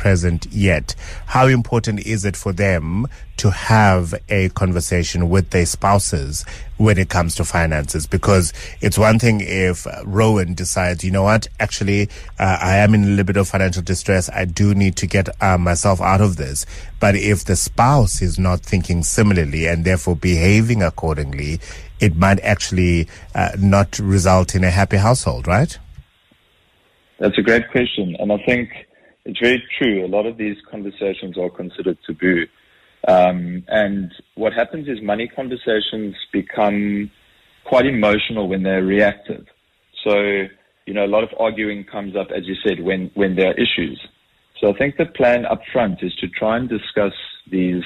present yet. How important is it for them to have a conversation with their spouses when it comes to finances? Because it's one thing if Rowan decides, you know what, actually, I am in a little bit of financial distress. I do need to get myself out of this. But if the spouse is not thinking similarly and therefore behaving accordingly, it might actually not result in a happy household, right? That's a great question. And I think it's very true. A lot of these conversations are considered taboo. And what happens is money conversations become quite emotional when they're reactive. So, you know, a lot of arguing comes up, as you said, when there are issues. So I think the plan up front is to try and discuss these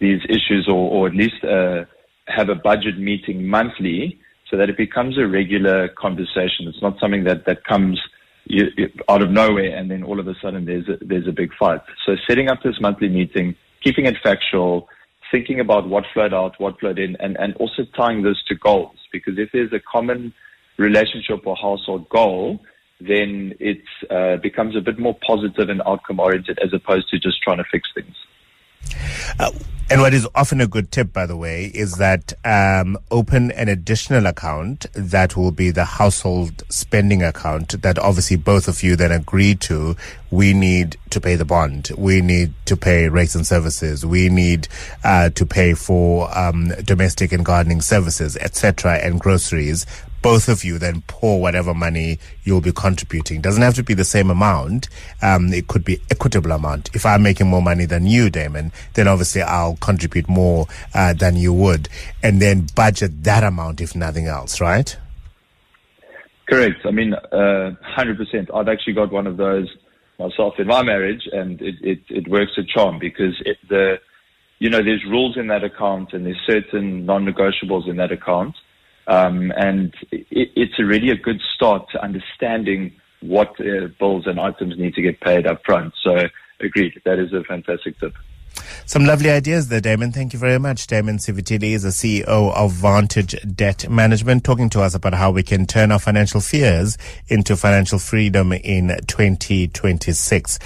issues or at least have a budget meeting monthly so that it becomes a regular conversation. It's not something that comes out of nowhere and then all of a sudden there's a big fight. So setting up this monthly meeting, keeping it factual, thinking about what flowed out, what flowed in, and also tying this to goals. Because if there's a common relationship or household goal, then it becomes a bit more positive and outcome-oriented as opposed to just trying to fix things. And what is often a good tip, by the way, is that open an additional account that will be the household spending account that obviously both of you then agree to. We need to pay the bond. We need to pay rates and services. We need to pay for domestic and gardening services, etc., and groceries. Both of you then pour whatever money you'll be contributing. Doesn't have to be the same amount. It could be equitable amount. If I'm making more money than you, Damon, then obviously I'll contribute more than you would. And then budget that amount if nothing else, right? Correct. I mean, 100%. I've actually got one of those myself in my marriage, and it works a charm because there's rules in that account and there's certain non-negotiables in that account. And it's really a good start to understanding what bills and items need to get paid up front. So, agreed. That is a fantastic tip. Some lovely ideas there, Damon. Thank you very much. Damon Sivitili is the CEO of Vantage Debt Management, talking to us about how we can turn our financial fears into financial freedom in 2026.